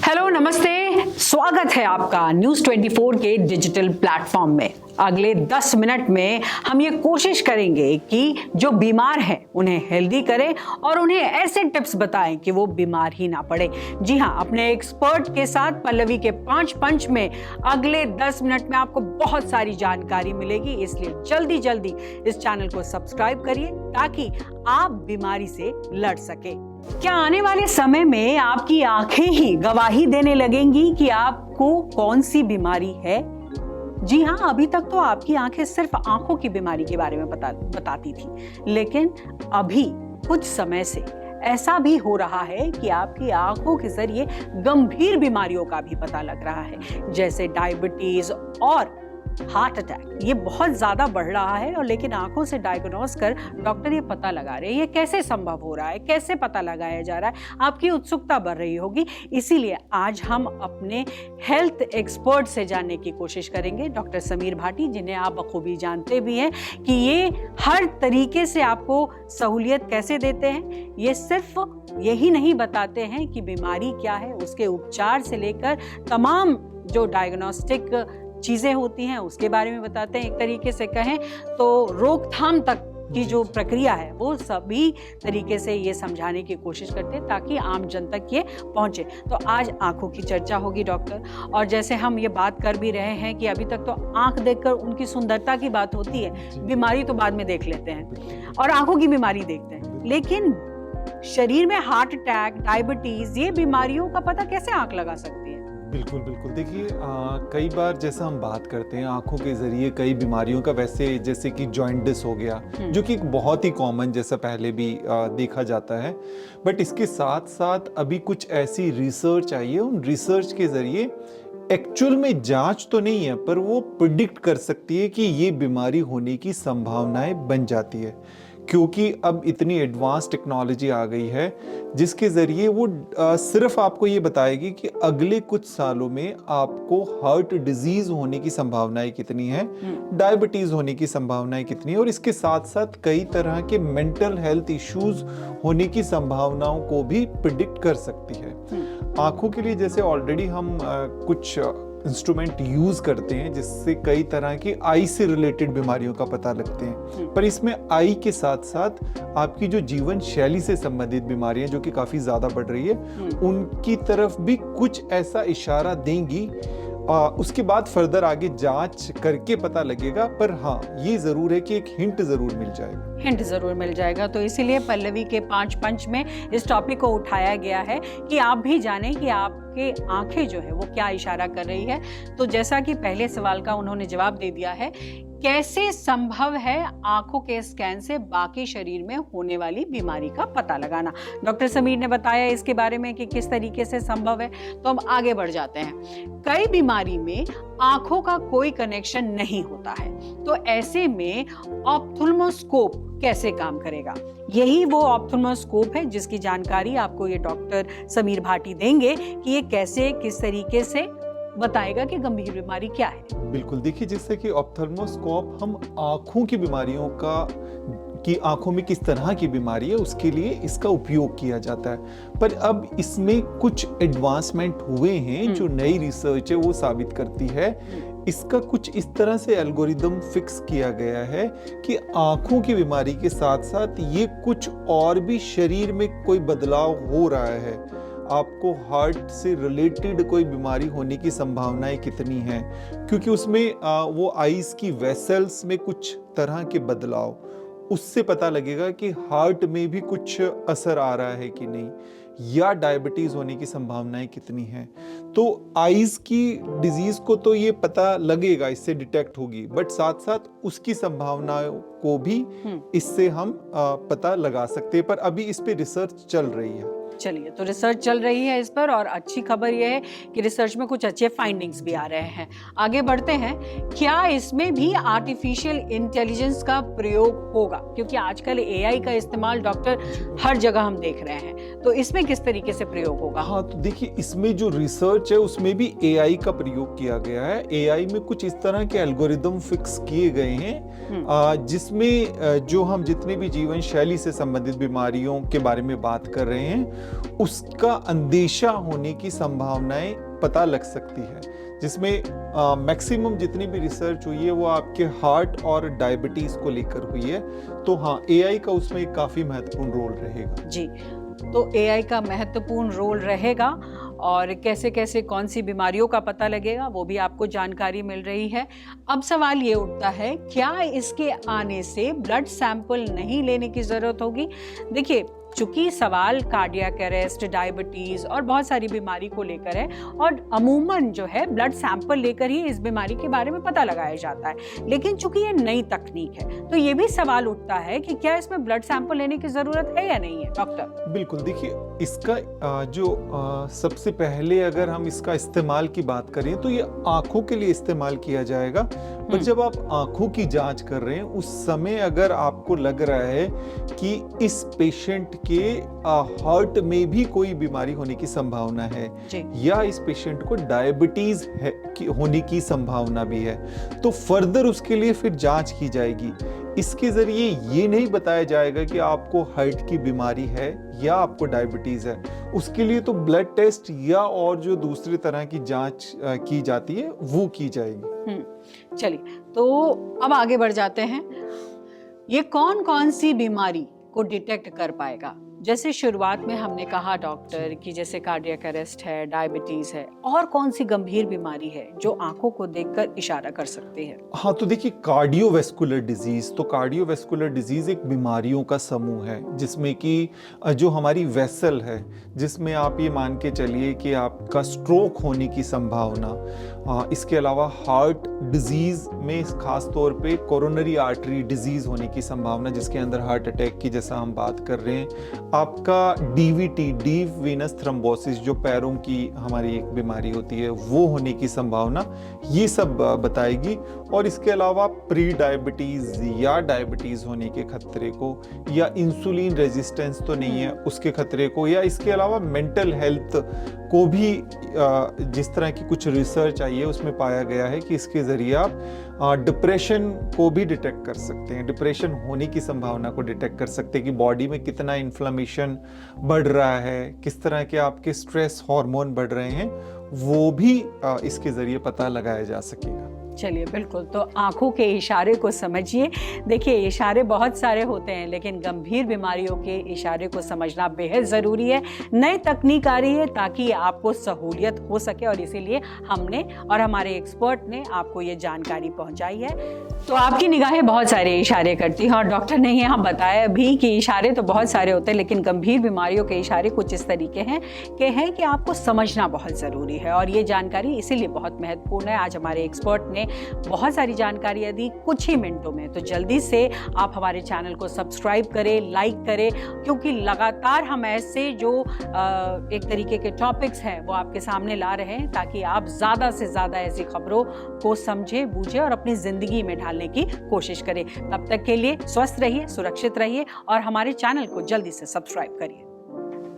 Hello, नमस्ते। स्वागत है आपका न्यूज़ 24 के डिजिटल प्लेटफॉर्म में। अगले 10 मिनट में हम ये कोशिश करेंगे कि जो बीमार हैं उन्हें हेल्दी करें और उन्हें ऐसे टिप्स बताएं कि वो बीमार ही ना पड़े। जी हाँ, अपने एक्सपर्ट के साथ पल्लवी के 5 पंच में अगले 10 मिनट में आपको बहुत सारी जानकारी मिलेगी, इसलिए जल्दी जल्दी इस चैनल को सब्सक्राइब करिए ताकि आप बीमारी से लड़ सके। क्या आने वाले समय में आपकी आंखें ही गवाही देने लगेंगी कि आपको कौन सी बीमारी है? जी हाँ, अभी तक तो आपकी आंखें सिर्फ आंखों की बीमारी के बारे में बताती थी, लेकिन अभी कुछ समय से ऐसा भी हो रहा है कि आपकी आंखों के जरिए गंभीर बीमारियों का भी पता लग रहा है, जैसे डायबिटीज और हार्ट अटैक। ये बहुत ज्यादा बढ़ रहा है और लेकिन आंखों से डायग्नोस कर डॉक्टर ये पता लगा रहे हैं। ये कैसे संभव हो रहा है, कैसे पता लगाया जा रहा है? आपकी उत्सुकता बढ़ रही होगी, इसीलिए आज हम अपने हेल्थ एक्सपर्ट से जानने की कोशिश करेंगे, डॉक्टर समीर भाटी, जिन्हें आप बखूबी जानते भी हैं कि ये हर तरीके से आपको सहूलियत कैसे देते हैं। ये सिर्फ यही नहीं बताते हैं कि बीमारी क्या है, उसके उपचार से लेकर तमाम जो डायग्नोस्टिक चीजें होती हैं उसके बारे में बताते हैं। एक तरीके से कहें तो रोकथाम तक की जो प्रक्रिया है वो सभी तरीके से ये समझाने की कोशिश करते हैं ताकि आम जन तक ये पहुंचे। तो आज आंखों की चर्चा होगी डॉक्टर, और जैसे हम ये बात कर भी रहे हैं कि अभी तक तो आंख देखकर उनकी सुंदरता की बात होती है, बीमारी तो बाद में देख लेते हैं और आंखों की बीमारी देखते हैं, लेकिन शरीर में हार्ट अटैक, डायबिटीज, ये बीमारियों का पता कैसे आंख लगा सकती है? बिल्कुल बिल्कुल। देखिए, कई बार जैसा हम बात करते हैं आंखों के जरिए कई बीमारियों का, वैसे जैसे कि जॉइंटिस हो गया, जो कि बहुत ही कॉमन जैसा पहले भी देखा जाता है, बट इसके साथ साथ अभी कुछ ऐसी रिसर्च आई है, उन रिसर्च के जरिए एक्चुअल में जांच तो नहीं है पर वो प्रिडिक्ट कर सकती है कि ये बीमारी होने की संभावनाएं बन जाती है, क्योंकि अब इतनी एडवांस टेक्नोलॉजी आ गई है जिसके ज़रिए वो सिर्फ आपको ये बताएगी कि अगले कुछ सालों में आपको हार्ट डिजीज़ होने की संभावनाएं कितनी है, डायबिटीज़ होने की संभावनाएं कितनी है, और इसके साथ साथ कई तरह के मेंटल हेल्थ इश्यूज होने की संभावनाओं को भी प्रिडिक्ट कर सकती है। आंखों के लिए जैसे ऑलरेडी हम कुछ इंस्ट्रूमेंट यूज करते हैं जिससे कई तरह की आई से रिलेटेड बीमारियों का पता लगते हैं, पर इसमें आई के साथ साथ आपकी जो जीवन शैली से संबंधित बीमारियां जो कि काफी ज्यादा बढ़ रही है, उनकी तरफ भी कुछ ऐसा इशारा देंगी। उसके बाद फर्दर आगे जांच करके पता लगेगा, पर हाँ ये जरूर है कि एक हिंट जरूर मिल जाएगा। तो इसीलिए पल्लवी के 5 पंच में इस टॉपिक को उठाया गया है कि आप भी जानें कि आपके आंखें जो है वो क्या इशारा कर रही है। तो जैसा कि पहले सवाल का उन्होंने जवाब दे दिया है, कैसे संभव है आंखों के स्कैन से बाकी शरीर में होने वाली बीमारी का पता लगाना? डॉक्टर समीर ने बताया इसके बारे में कि किस तरीके से संभव है। तो हम आगे बढ़ जाते हैं। कई बीमारी में आंखों का कोई कनेक्शन नहीं होता है, तो ऐसे में ऑप्थल्मोस्कोप कैसे काम करेगा? यही वो ऑप्थल्मोस्कोप है जिसकी जानकारी आपको ये डॉक्टर समीर भाटी देंगे कि ये कैसे, किस तरीके से बताएगा कि गंभीर बीमारी क्या है। बिल्कुल। देखिए, जैसे कि ऑप्थल्मोस्कोप हम आंखों की बीमारियों कि आंखों में किस तरह की बीमारी है उसके लिए इसका उपयोग किया जाता है, पर अब इसमें कुछ एडवांसमेंट हुए हैं जो नई रिसर्च है वो साबित करती है। इसका कुछ इस तरह से एल्गोरिदम फिक्स किया गया है कि आंखों की बीमारी के साथ साथ ये कुछ और भी शरीर में कोई बदलाव हो रहा है, आपको हार्ट से रिलेटेड कोई बीमारी होने की संभावनाएं कितनी हैं, क्योंकि उसमें वो आईज की वेसल्स में कुछ तरह के बदलाव, उससे पता लगेगा कि हार्ट में भी कुछ असर आ रहा है कि नहीं, या डायबिटीज होने की संभावनाएं कितनी हैं। तो आईज की डिजीज को तो ये पता लगेगा, इससे डिटेक्ट होगी, बट साथ साथ उसकी संभावनाओं को भी इससे हम पता लगा सकते हैं, पर अभी इस पे रिसर्च चल रही है। चलिए, तो रिसर्च चल रही है इस पर, और अच्छी खबर यह है कि रिसर्च में कुछ अच्छे फाइंडिंग्स भी आ रहे हैं। आगे बढ़ते हैं। क्या इसमें भी आर्टिफिशियल इंटेलिजेंस का प्रयोग होगा? क्योंकि आजकल एआई का इस्तेमाल डॉक्टर हर जगह हम देख रहे हैं, तो इसमें किस तरीके से प्रयोग होगा? हाँ, तो देखिए, इसमें जो रिसर्च है उसमें भी एआई का प्रयोग किया गया है। एआई में कुछ इस तरह के एल्गोरिदम फिक्स किए गए हैं जिसमें जो हम जितने भी जीवन शैली से संबंधित बीमारियों के बारे में बात कर रहे हैं उसका अंदेशा होने की संभावनाएं पता लग सकती है, जिसमें मैक्सिमम जितनी भी रिसर्च हुई है वो आपके हार्ट और डायबिटीज को लेकर हुई है। तो हाँ, एआई का उसमें एक काफी महत्वपूर्ण रोल रहेगा। जी, तो एआई का महत्वपूर्ण रोल रहेगा और कैसे कैसे कौन सी बीमारियों का पता लगेगा वो भी आपको जानकारी मिल रही है। अब सवाल ये उठता है, क्या इसके आने से ब्लड सैंपल नहीं लेने की जरूरत होगी? देखिए, चूंकि सवाल कार्डियक अरेस्ट, डायबिटीज और बहुत सारी बीमारी को लेकर है और अमूमन जो है ब्लड सैंपल लेकर ही इस बीमारी के बारे में पता लगाया जाता है, लेकिन चूंकि ये नई तकनीक है तो ये भी सवाल उठता है कि क्या इसमें ब्लड सैंपल लेने की जरूरत है या नहीं है डॉक्टर? बिल्कुल, देखिए इसका सबसे पहले अगर हम इसका इस्तेमाल की बात करें तो ये आंखों के लिए इस्तेमाल किया जाएगा। पर जब आप आंखों की जांच कर रहे हैं उस समय अगर आपको लग रहा है कि इस पेशेंट के हार्ट में भी कोई बीमारी होने की संभावना है या इस पेशेंट को डायबिटीज होने की संभावना भी है, तो फर्दर उसके लिए फिर जांच की जाएगी। इसके जरिए ये नहीं बताया जाएगा कि आपको हार्ट की बीमारी है या आपको डायबिटीज है। उसके लिए तो ब्लड टेस्ट या और जो दूसरी तरह की जांच की जाती है वो की जाएगी। चलिए, तो अब आगे बढ़ जाते हैं। ये कौन कौन सी बीमारी को डिटेक्ट कर पाएगा? जैसे शुरुआत में हमने कहा डॉक्टर कि जैसे कार्डियक अरेस्ट है, डायबिटीज है, और कौन सी गंभीर बीमारी है जो आंखों को देखकर इशारा कर सकती है? हाँ, तो देखिए कार्डियोवैस्कुलर डिजीज, तो कार्डियोवैस्कुलर डिजीज एक बीमारियों का समूह है जिसमें कि जो हमारी वेसल है, जिसमें आप ये मान के चलिए कि आपका स्ट्रोक होने की संभावना, इसके अलावा हार्ट डिजीज में खास तौर पे कोरोनरी आर्टरी डिजीज होने की संभावना, जिसके अंदर हार्ट अटैक की जैसा हम बात कर रहे हैं, आपका डीवीटी, डीप वीनस थ्रोम्बोसिस, जो पैरों की हमारी एक बीमारी होती है, वो होने की संभावना, ये सब बताएगी। और इसके अलावा प्री डायबिटीज या डायबिटीज होने के खतरे को, या इंसुलिन रेजिस्टेंस तो नहीं है उसके खतरे को, या इसके अलावा मेंटल हेल्थ को भी जिस तरह की कुछ रिसर्च आई है उसमें पाया गया है कि इसके जरिए आप डिप्रेशन को भी डिटेक्ट कर सकते हैं, डिप्रेशन होने की संभावना को डिटेक्ट कर सकते हैं कि बॉडी में कितना इन्फ्लेमेशन बढ़ रहा है, किस तरह के आपके स्ट्रेस हार्मोन बढ़ रहे हैं, वो भी इसके जरिए पता लगाया जा सकेगा। चलिए, बिल्कुल, तो आंखों के इशारे को समझिए। देखिए, इशारे बहुत सारे होते हैं लेकिन गंभीर बीमारियों के इशारे को समझना बेहद ज़रूरी है। नई तकनीक आ रही है ताकि आपको सहूलियत हो सके और इसीलिए हमने और हमारे एक्सपर्ट ने आपको ये जानकारी पहुंचाई है। तो आपकी निगाहें बहुत सारे इशारे करती हैं और डॉक्टर ने यहाँ बताया भी कि इशारे तो बहुत सारे होते हैं लेकिन गंभीर बीमारियों के इशारे कुछ इस तरीके हैं कि आपको समझना बहुत ज़रूरी है और ये जानकारी इसीलिए बहुत महत्वपूर्ण है। आज हमारे एक्सपर्ट ने बहुत सारी जानकारियाँ दी कुछ ही मिनटों में, तो जल्दी से आप हमारे चैनल को सब्सक्राइब करें, लाइक करें, क्योंकि लगातार हम ऐसे जो एक तरीके के टॉपिक्स हैं वो आपके सामने ला रहे हैं ताकि आप ज़्यादा से ज़्यादा ऐसी खबरों को समझें, बूझें और अपनी ज़िंदगी में ढालने की कोशिश करें। तब तक के लिए स्वस्थ रहिए, सुरक्षित रहिए और हमारे चैनल को जल्दी से सब्सक्राइब करिए।